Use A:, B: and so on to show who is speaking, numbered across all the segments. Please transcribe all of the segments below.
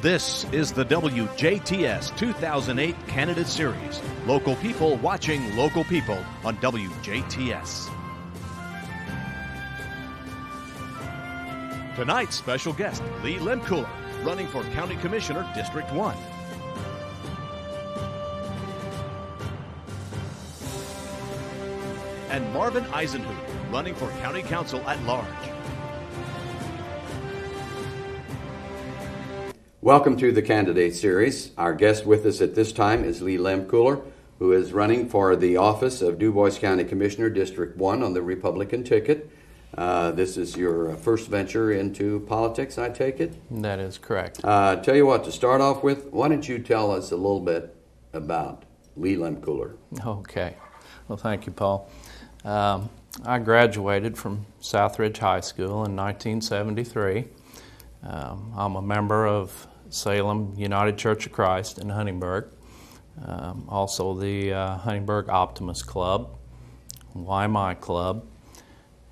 A: This is the WJTS 2008 Candidate Series. Local people watching local people on WJTS. Tonight's special guest, Lehmkuler, running for County Commissioner, District 1. And Marvin Eisenhut, running for County Council at Large.
B: Welcome to the Candidate Series. Our guest with us at this time is Lehmkuler, who is running for the office of DuBois County Commissioner, District 1 on the Republican ticket. This is your first venture into politics, I take it?
C: That is correct.
B: Tell you what, to start off with, why don't you tell us a little bit about Lehmkuler?
C: Okay. Well, thank you, Paul. I graduated from Southridge High School in 1973. I'm a member of Salem United Church of Christ in Huntingburg, also the Huntingburg Optimist Club, YMI Club,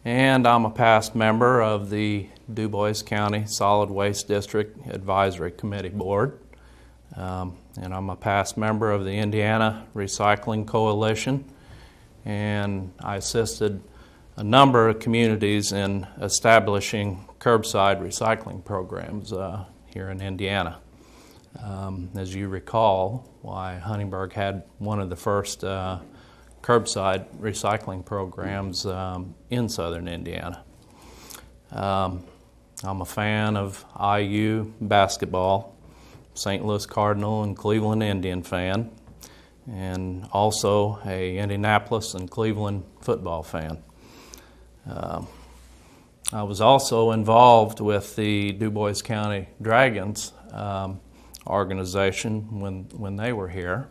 C: and I'm a past member of the DuBois County Solid Waste District Advisory Committee Board, and I'm a past member of the Indiana Recycling Coalition, and I assisted a number of communities in establishing curbside recycling programs here in Indiana. As you recall, Huntingburg had one of the first curbside recycling programs in southern Indiana. I'm a fan of IU basketball, St. Louis Cardinal and Cleveland Indian fan, and also a Indianapolis and Cleveland football fan. I was also involved with the DuBois County Dragons organization when they were here,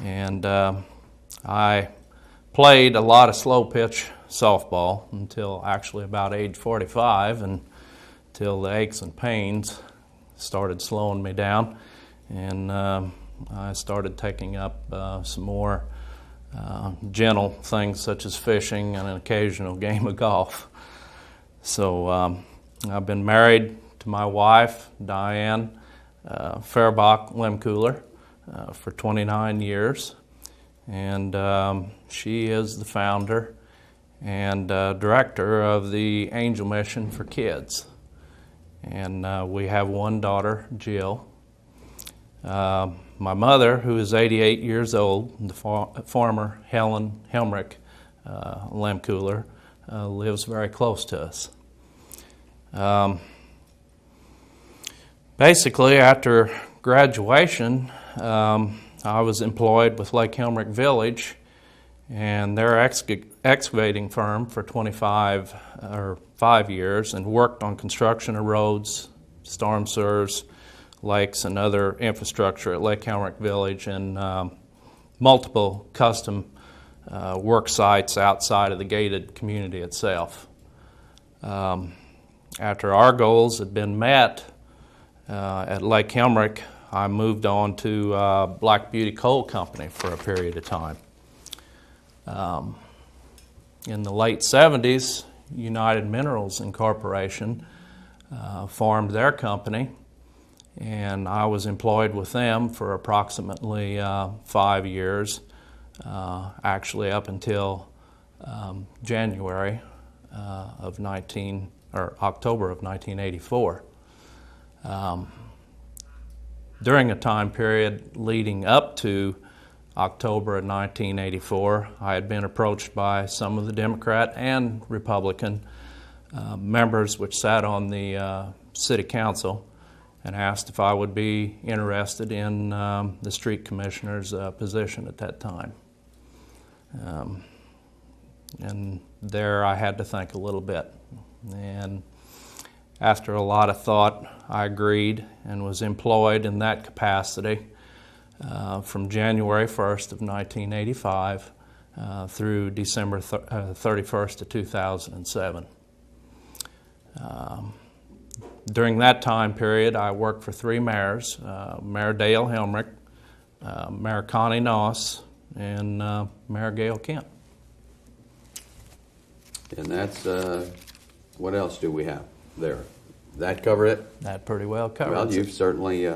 C: and I played a lot of slow pitch softball until actually about age 45, and until the aches and pains started slowing me down, and I started taking up some more gentle things such as fishing and an occasional game of golf. So I've been married to my wife, Diane Fairbach Lehmkuler, for 29 years, and she is the founder and director of the Angel Mission for Kids. And we have one daughter, Jill. My mother, who is 88 years old, the former Helen Helmrich Lehmkuler, lives very close to us. Basically, after graduation, I was employed with Lake Helmrich Village and their excavating firm for 5 years, and worked on construction of roads, storm sewers, lakes, and other infrastructure at Lake Helmrich Village, and multiple custom work sites outside of the gated community itself. After our goals had been met at Lake Helmrich, I moved on to Black Beauty Coal Company for a period of time. In the late 70s, United Minerals Incorporation formed their company, and I was employed with them for approximately 5 years, actually up until January of October of 1984. During a time period leading up to October of 1984, I had been approached by some of the Democrat and Republican members which sat on the City Council, and asked if I would be interested in the street commissioner's position at that time. And there I had to think a little bit. And after a lot of thought, I agreed and was employed in that capacity from January 1st of 1985 through December 31st of 2007. During that time period, I worked for 3 mayors, Mayor Dale Helmrich, Mayor Connie Knies, and Mayor Gail Kemp.
B: And that's, what else do we have there? That cover it?
C: That pretty well covers
B: Well, you've
C: it.
B: certainly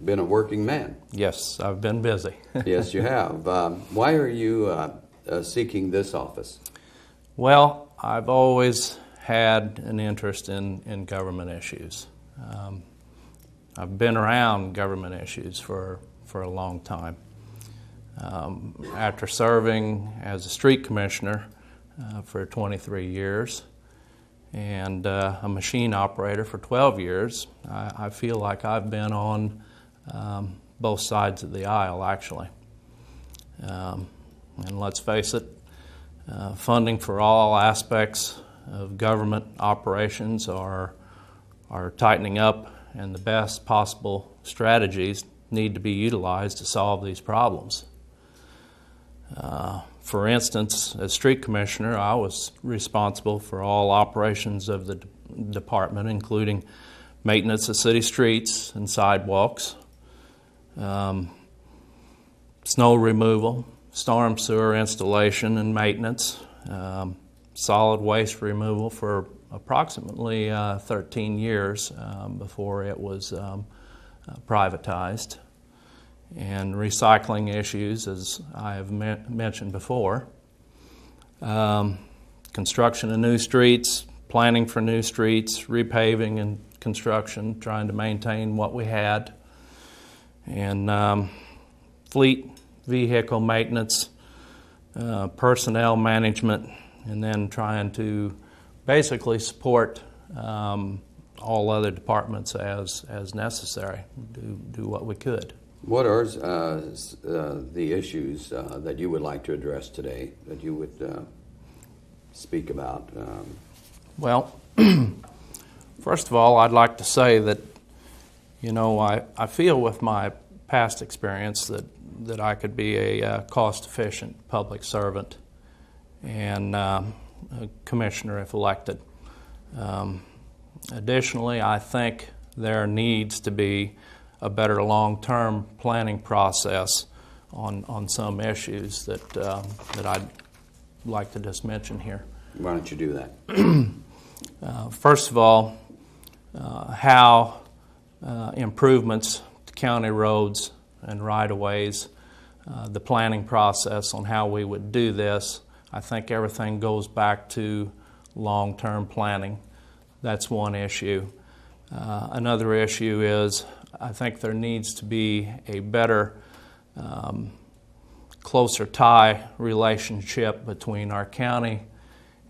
B: been a working man.
C: Yes, I've been busy.
B: Yes, you have. Why are you seeking this office?
C: Well, I've always had an interest in government issues. I've been around government issues for a long time. After serving as a street commissioner for 23 years and a machine operator for 12 years, I feel like I've been on both sides of the aisle, actually. And let's face it, funding for all aspects of government operations are tightening up, and the best possible strategies need to be utilized to solve these problems. For instance, as street commissioner, I was responsible for all operations of the department, including maintenance of city streets and sidewalks, snow removal, storm sewer installation and maintenance, solid waste removal for approximately 13 years before it was privatized, and recycling issues, as I have mentioned before, construction of new streets, planning for new streets, repaving and construction, trying to maintain what we had, and fleet vehicle maintenance, personnel management, and then trying to basically support all other departments as necessary, do what we could.
B: What are the issues that you would like to address today, that you would speak about?
C: Well, first of all, I'd like to say that, you know, I feel with my past experience that I could be a cost-efficient public servant and a commissioner if elected. Additionally, I think there needs to be a better long-term planning process on some issues that I'd like to just mention here.
B: Why don't you do that?
C: First of all, how improvements to county roads and right-of-ways, the planning process on how we would do this. I think everything goes back to long-term planning. That's one issue. Another issue is I think there needs to be a better, closer tie relationship between our county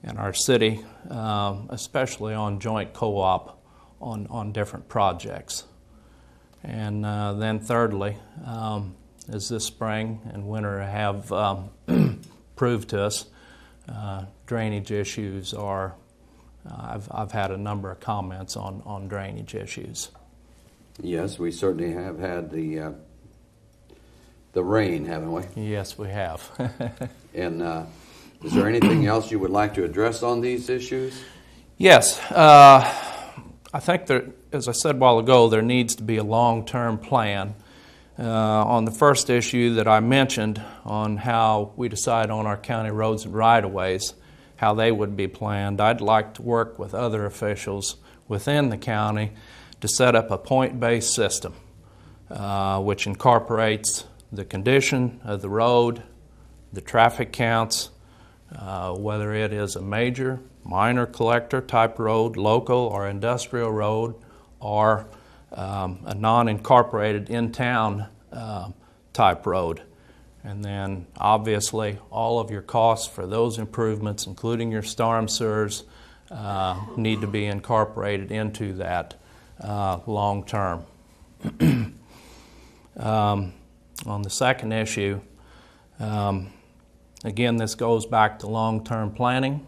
C: and our city, especially on joint co-op on different projects. And then thirdly, as this spring and winter have proved to us, drainage issues are, I've had a number of comments on drainage issues.
B: Yes, we certainly have had the rain, haven't we?
C: Yes, we have.
B: And is there anything else you would like to address on these issues?
C: Yes. I think there, as I said a while ago, there needs to be a long-term plan. On the first issue that I mentioned on how we decide on our county roads and right-of-ways, how they would be planned, I'd like to work with other officials within the county to set up a point-based system which incorporates the condition of the road, the traffic counts, whether it is a major, minor collector type road, local or industrial road, or a non-incorporated in-town type road. And then obviously all of your costs for those improvements, including your storm sewers, need to be incorporated into that long term. On the second issue, again, this goes back to long-term planning.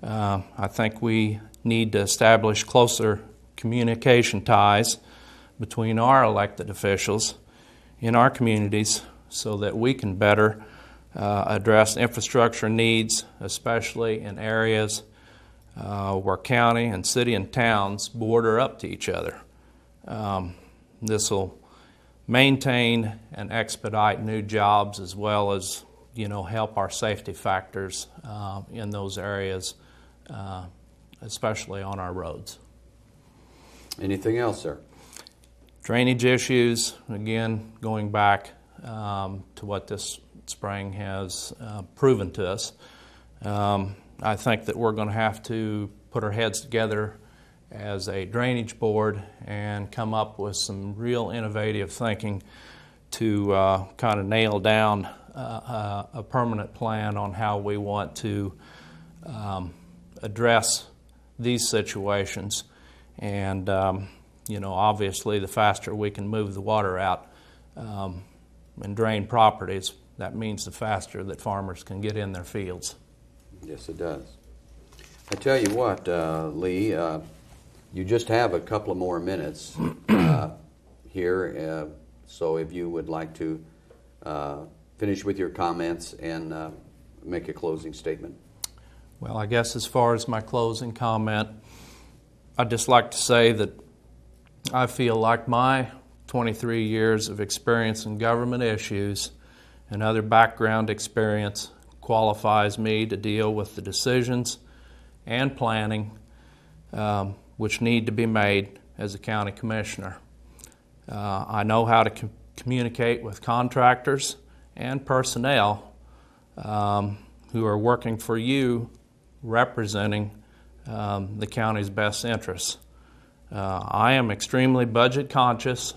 C: I think we need to establish closer communication ties between our elected officials in our communities so that we can better address infrastructure needs, especially in areas where county and city and towns border up to each other. This will maintain and expedite new jobs as well as, you know, help our safety factors in those areas, especially on our roads.
B: Anything else, sir?
C: Drainage issues, again, going back to what this spring has proven to us. I think that we're going to have to put our heads together as a drainage board and come up with some real innovative thinking to kind of nail down a permanent plan on how we want to address these situations. And obviously the faster we can move the water out and drain properties, that means the faster that farmers can get in their fields.
B: Yes, it does. I tell you what, Lee, you just have a couple of more minutes here, so if you would like to finish with your comments and make a closing statement.
C: Well, I guess as far as my closing comment, I'd just like to say that I feel like my 23 years of experience in government issues and other background experience qualifies me to deal with the decisions and planning which need to be made as a county commissioner. I know how to communicate with contractors and personnel who are working for you, representing the county's best interests. I am extremely budget conscious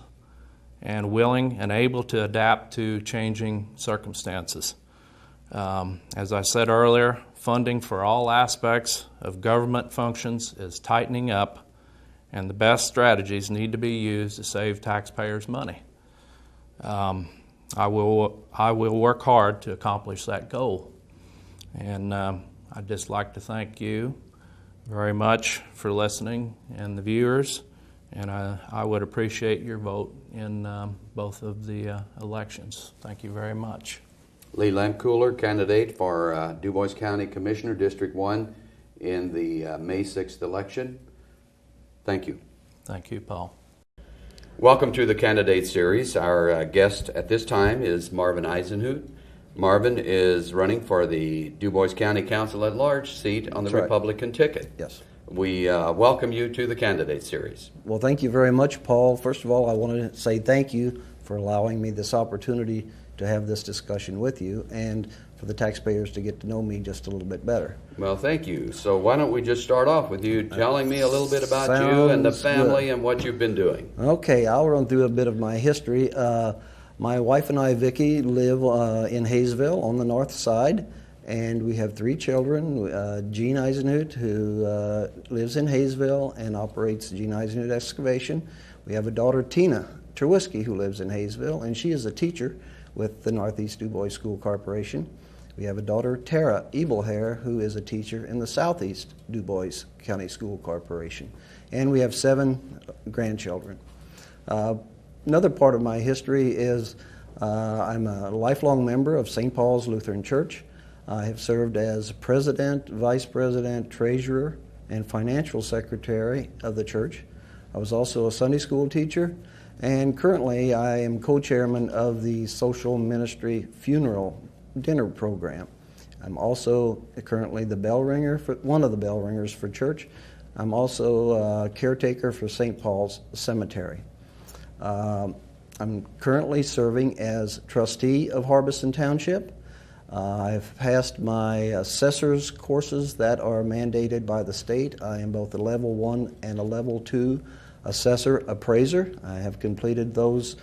C: and willing and able to adapt to changing circumstances. As I said earlier, funding for all aspects of government functions is tightening up, and the best strategies need to be used to save taxpayers' money. I will work hard to accomplish that goal. And I'd just like to thank you very much for listening, and the viewers, and I would appreciate your vote in both of the elections. Thank you very much.
B: Lee Lehmkuler, candidate for Du Bois County Commissioner, District 1 in the May 6th election. Thank you.
C: Thank you, Paul.
B: Welcome to the candidate series. Our guest at this time is Marvin Eisenhut. Marvin is running for the Du Bois County Council at Large seat on the Republican ticket.
D: Yes.
B: We welcome you to the candidate series.
D: Well, thank you very much, Paul. First of all, I want to say thank you for allowing me this opportunity to have this discussion with you and for the taxpayers to get to know me just a little bit better.
B: Well, thank you. So why don't we just start off with you telling me a little bit about you and the family and what you've been doing.
D: Okay, I'll run through a bit of my history. My wife and I, Vicki, live in Hayesville on the north side, and we have 3 children. Gene Eisenhut, who lives in Hayesville and operates Gene Eisenhut Excavation. We have a daughter, Tina Terwisky, who lives in Hayesville, and she is a teacher with the Northeast Du Bois School Corporation. We have a daughter, Tara Ebelhair, who is a teacher in the Southeast Du Bois County School Corporation. And we have 7 grandchildren. Another part of my history is I'm a lifelong member of St. Paul's Lutheran Church. I have served as president, vice president, treasurer, and financial secretary of the church. I was also a Sunday school teacher, and currently I am co-chairman of the social ministry funeral dinner program. I'm also currently the bell ringer for one of the bell ringers for church. I'm also a caretaker for St. Paul's Cemetery. I'm currently serving as trustee of Harbison Township. I've passed my assessor's courses that are mandated by the state. I am both a level 1 and a level 2 assessor appraiser. I have completed those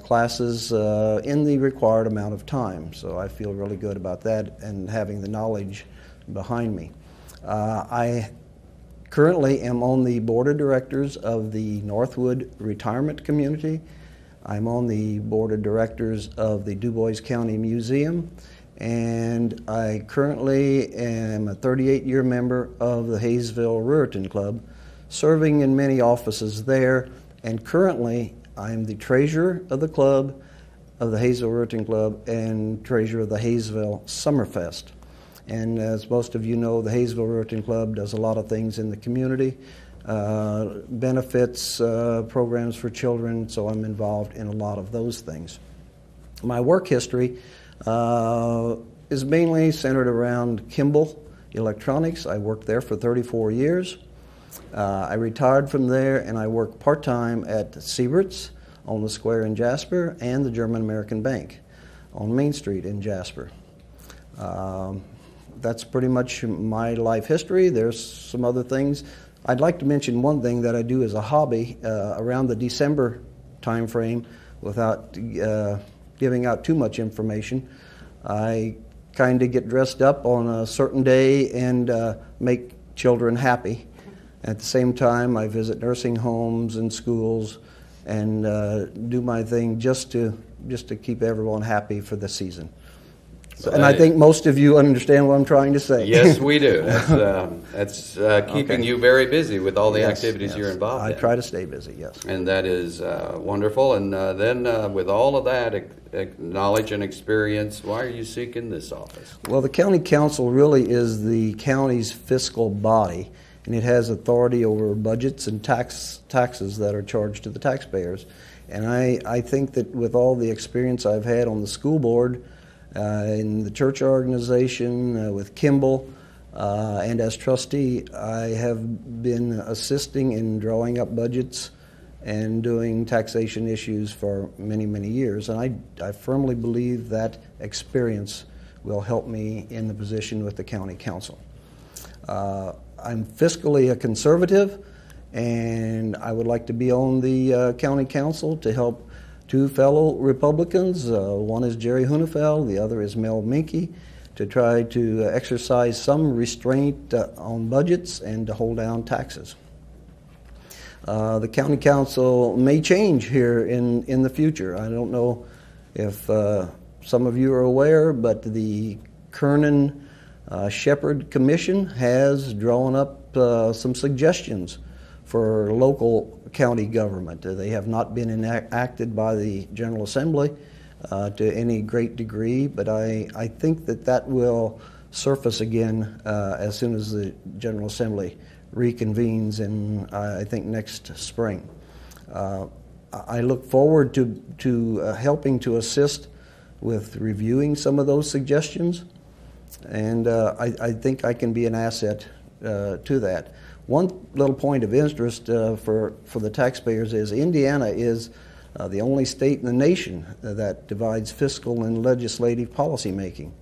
D: classes in the required amount of time, so I feel really good about that and having the knowledge behind me. I currently am on the board of directors of the Northwood Retirement Community. I'm on the board of directors of the Du Bois County Museum, and I currently am a 38-year member of the Hayesville Ruritan Club, serving in many offices there, and currently I'm the treasurer of the club, of the Hayesville Ruritan Club, and treasurer of the Hayesville Summerfest. And as most of you know, the Hayesville Ruritan Club does a lot of things in the community, benefits, programs for children, so I'm involved in a lot of those things. My work history is mainly centered around Kimball Electronics. I worked there for 34 years. I retired from there, and I work part-time at Siebert's on the square in Jasper and the German American Bank on Main Street in Jasper. That's pretty much my life history. There's some other things. I'd like to mention one thing that I do as a hobby around the December time frame without giving out too much information. I kind of get dressed up on a certain day and make children happy. At the same time, I visit nursing homes and schools and do my thing just to keep everyone happy for the season. So, and I think most of you understand what I'm trying to say.
B: Yes, we do. That's keeping you very busy with all the activities you're involved in.
D: I try to stay busy, yes.
B: And that is wonderful. And then with all of that knowledge and experience, why are you seeking this office?
D: Well, the county council really is the county's fiscal body, and it has authority over budgets and taxes that are charged to the taxpayers. And I think that with all the experience I've had on the school board, in the church organization, with Kimball, and as trustee, I have been assisting in drawing up budgets and doing taxation issues for many, many years. And I firmly believe that experience will help me in the position with the county council. I'm fiscally a conservative, and I would like to be on the county council to help two fellow Republicans. One is Jerry Hunefeld, the other is Mel Minke, to try to exercise some restraint on budgets and to hold down taxes. The county council may change here in the future. I don't know if some of you are aware, but the Kernan Shepherd Commission has drawn up some suggestions for local county government. They have not been enacted by the General Assembly to any great degree, but I think that will surface again as soon as the General Assembly reconvenes in, I think, next spring. I look forward to helping to assist with reviewing some of those suggestions, and I think I can be an asset to that. One little point of interest for the taxpayers is Indiana is the only state in the nation that divides fiscal and legislative policy making.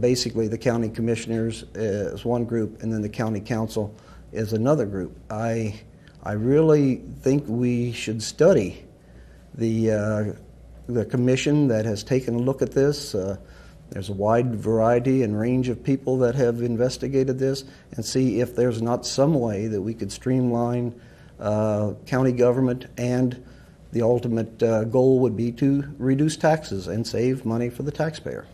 D: Basically, the county commissioners is one group, and then the county council is another group. I really think we should study the commission that has taken a look at this. There's a wide variety and range of people that have investigated this, and see if there's not some way that we could streamline county government, and the ultimate goal would be to reduce taxes and save money for the taxpayer.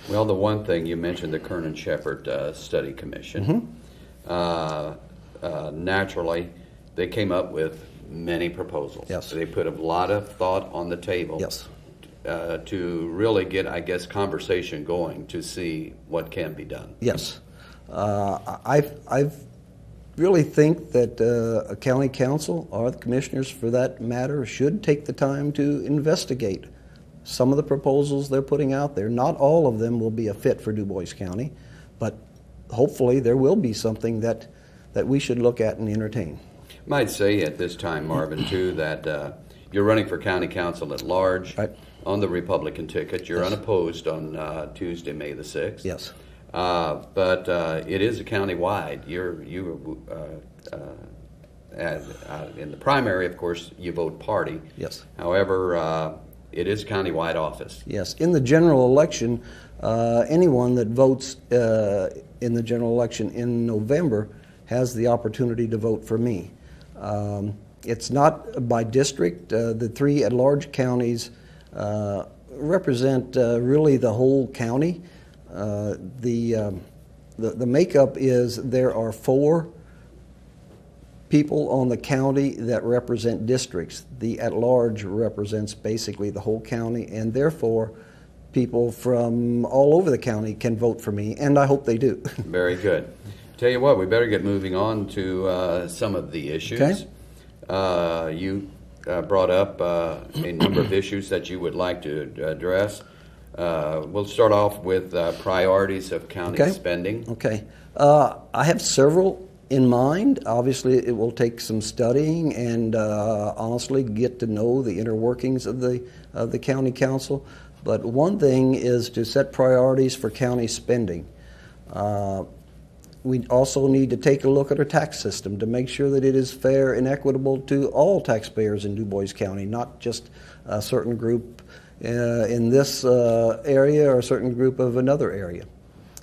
B: Well, the one thing you mentioned, the Kernan Shepherd Study Commission, naturally they came up with many proposals.
D: Yes.
B: They put a lot of thought on the table.
D: Yes.
B: To really get, I guess, conversation going to see what can be done.
D: Yes. I really think that a county council, or the commissioners for that matter, should take the time to investigate some of the proposals they're putting out there. Not all of them will be a fit for Du Bois County, but hopefully there will be something that we should look at and entertain.
B: Might say at this time, Marvin, too, that you're running for county council at large.
D: Right.
B: On the Republican ticket. You're unopposed on Tuesday, May the 6th.
D: Yes.
B: But it is a county-wide. In the primary, of course, you vote party.
D: Yes.
B: However, it is a county-wide office.
D: Yes. In the general election, anyone that votes in the general election in November has the opportunity to vote for me. It's not by district. The three at-large counties represent really the whole county. The makeup is there are 4 people on the county that represent districts. The at-large represents basically the whole county, and therefore people from all over the county can vote for me, and I hope they do.
B: Very good. Tell you what, we better get moving on to some of the issues.
D: Okay.
B: You brought up a number of issues that you would like to address. We'll start off with priorities of county spending.
D: Okay. I have several in mind. Obviously, it will take some studying and honestly get to know the inner workings of the county council. But one thing is to set priorities for county spending. We also need to take a look at our tax system to make sure that it is fair and equitable to all taxpayers in Du Bois County, not just a certain group in this area or a certain group of another area.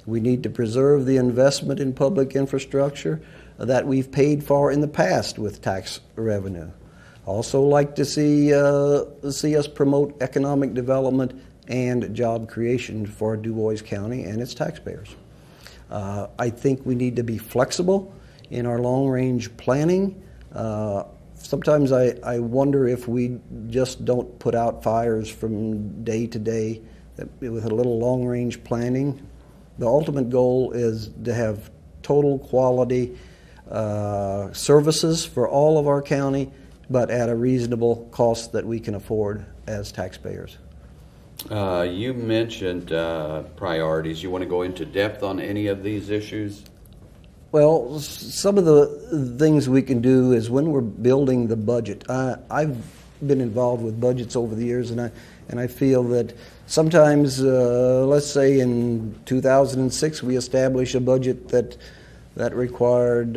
D: We need to preserve the investment in public infrastructure that we've paid for in the past with tax revenue. Also like to see us promote economic development and job creation for Du Bois County and its taxpayers. I think we need to be flexible in our long-range planning. Sometimes I wonder if we just don't put out fires from day to day with a little long-range planning. The ultimate goal is to have total quality services for all of our county, but at a reasonable cost that we can afford as taxpayers.
B: You mentioned priorities. You want to go into depth on any of these issues?
D: Well, some of the things we can do is when we're building the budget. I've been involved with budgets over the years, and I feel that sometimes, let's say in 2006, we established a budget that required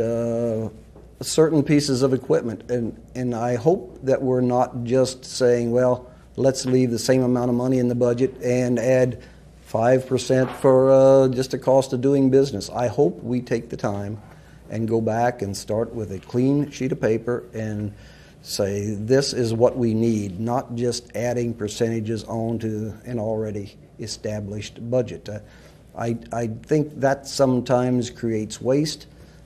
D: certain pieces of equipment, and I hope that we're not just saying, well, let's leave the same amount of money in the budget and add 5% for just the cost of doing business. I hope we take the time and go back and start with a clean sheet of paper and say this is what we need, not just adding percentages onto an already established budget. I think that sometimes creates waste.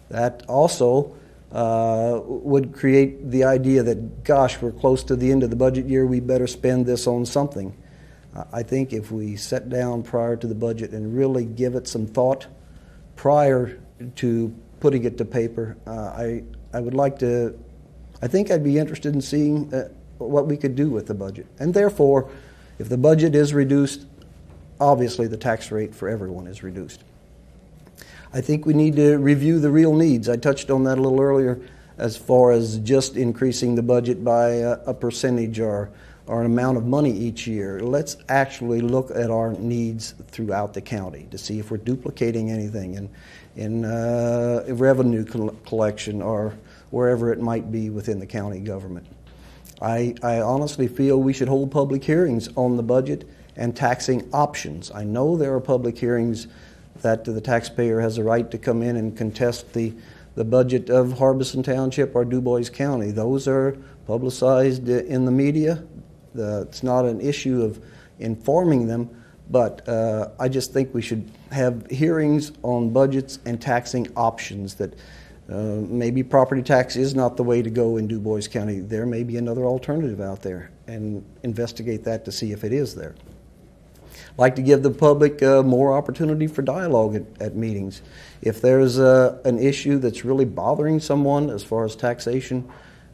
D: That also would create the idea that, gosh, we're close to the end of the budget year, we better spend this on something. I think if we sit down prior to the budget and really give it some thought prior to putting it to paper, I would like to, I think I'd be interested in seeing what we could do with the budget. And therefore, if the budget is reduced, obviously the tax rate for everyone is reduced. I think we need to review the real needs. I touched on that a little earlier as far as just increasing the budget by a percentage or an amount of money each year. Let's actually look at our needs throughout the county to see if we're duplicating anything in revenue collection or wherever it might be within the county government. I honestly feel we should hold public hearings on the budget and taxing options. I know there are public hearings that the taxpayer has a right to come in and contest the budget of Harbison Township or Du Bois County. Those are publicized in the media. It's not an issue of informing them, but I just think we should have hearings on budgets and taxing options that maybe property tax is not the way to go in Du Bois County. There may be another alternative out there, and investigate that to see if it is there. Like to give the public more opportunity for dialogue at meetings. If there's an issue that's really bothering someone as far as taxation,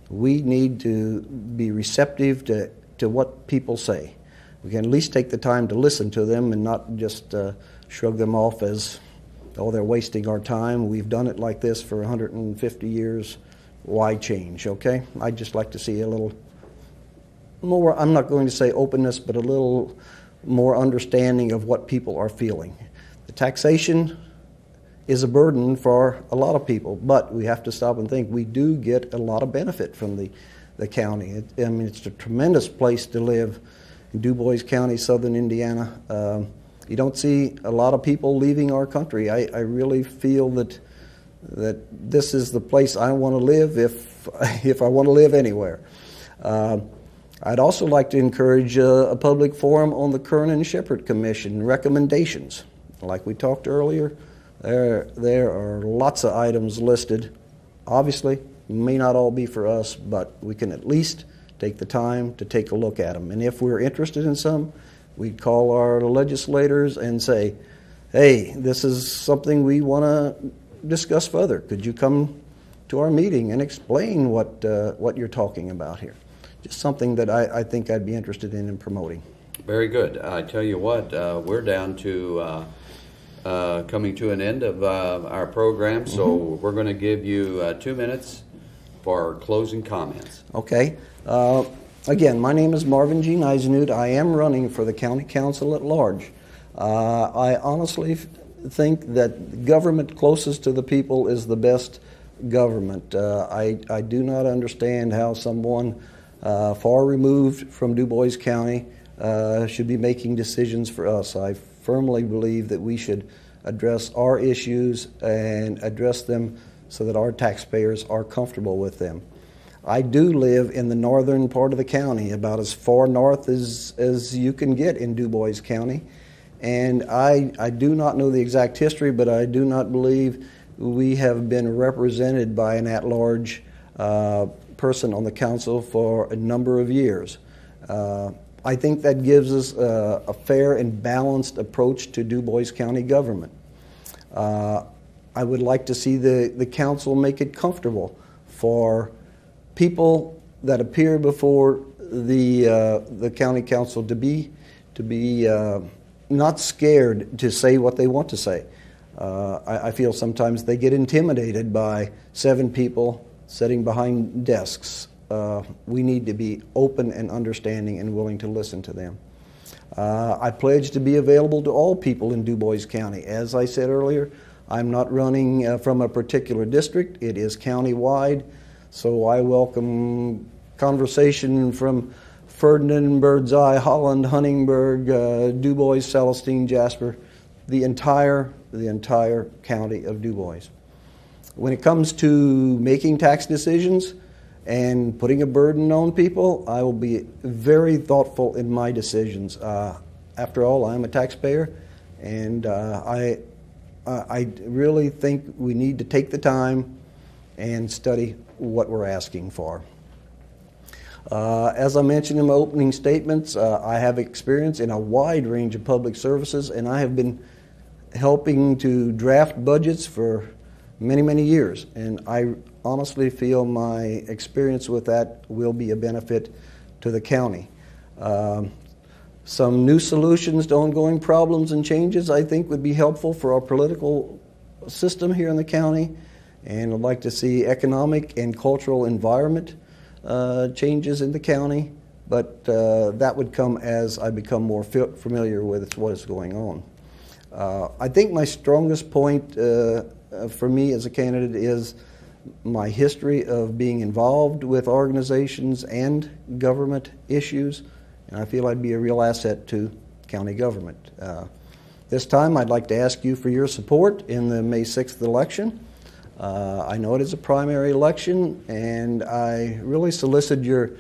D: we need to be receptive to what people say. We can at least take the time to listen to them and not just shrug them off as, oh, they're wasting our time. We've done it like this for 150 years. Why change, okay? I'd just like to see a little more, I'm not going to say openness, but a little more understanding of what people are feeling. The taxation is a burden for a lot of people, but we have to stop and think we do get a lot of benefit from the county. It's a tremendous place to live in Du Bois County, southern Indiana. You don't see a lot of people leaving our country. I really feel that this is the place I want to live if I want to live anywhere. I'd also like to encourage a public forum on the Kern and Shepherd Commission recommendations. Like we talked earlier, there are lots of items listed. Obviously, may not all be for us, but we can at least take the time to take a look at them. And if we're interested in some, we'd call our legislators and say, hey, this is something we want to discuss further. Could you come to our meeting and explain what you're talking about here? Just something that I think I'd be interested in promoting.
B: Very good. I tell you what, we're down to coming to an end of our program, so we're going to give you 2 minutes for closing comments.
D: Okay. Again, my name is Marvin Eisenhut. I am running for the county council at large. I honestly think that government closest to the people is the best government. I do not understand how someone far removed from Du Bois County should be making decisions for us. I firmly believe that we should address our issues and address them so that our taxpayers are comfortable with them. I do live in the northern part of the county, about as far north as you can get in Du Bois County. And I do not know the exact history, but I do not believe we have been represented by an at-large person on the council for a number of years. I think that gives us a fair and balanced approach to Du Bois County government. I would like to see the council make it comfortable for people that appear before the county council to be not scared to say what they want to say. I feel sometimes they get intimidated by 7 people sitting behind desks. We need to be open and understanding and willing to listen to them. I pledge to be available to all people in Du Bois County. As I said earlier, I'm not running from a particular district. It is county-wide, so I welcome conversation from Ferdinand, Birdseye, Holland, Huntingburg, Du Bois, Celestine, Jasper, the entire county of Du Bois. When it comes to making tax decisions and putting a burden on people, I will be very thoughtful in my decisions. After all, I'm a taxpayer, and I really think we need to take the time and study what we're asking for. As I mentioned in my opening statements, I have experience in a wide range of public services, and I have been helping to draft budgets for many, many years. And I honestly feel my experience with that will be a benefit to the county. Some new solutions to ongoing problems and changes I think would be helpful for our political system here in the county. And I'd like to see economic and cultural environment changes in the county, but that would come as I become more familiar with what is going on. I think my strongest point for me as a candidate is my history of being involved with organizations and government issues, and I feel I'd be a real asset to county government. This time I'd like to ask you for your support in the May 6th election. I know it is a primary election, and I really solicit your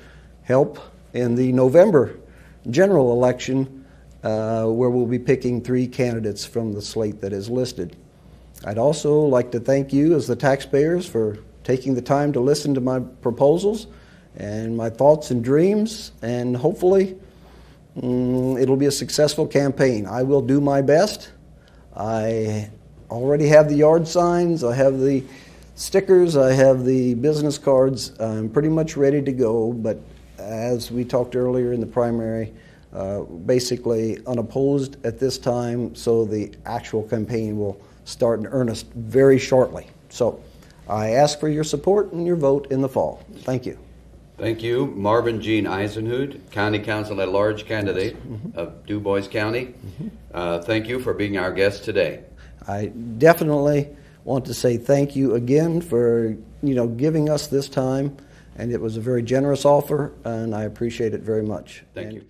D: help in the November general election, where we'll be picking 3 candidates from the slate that is listed. I'd also like to thank you as the taxpayers for taking the time to listen to my proposals and my thoughts and dreams, and hopefully it'll be a successful campaign. I will do my best. I already have the yard signs, I have the stickers, I have the business cards. I'm pretty much ready to go, but as we talked earlier in the primary, basically unopposed at this time, so the actual campaign will start in earnest very shortly. So I ask for your support and your vote in the fall. Thank you.
B: Thank you, Marvin Eisenhut, County Council at Large candidate of Du Bois County. Thank you for being our guest today.
D: I definitely want to say thank you again for giving us this time, and it was a very generous offer, and I appreciate it very much.
B: Thank you.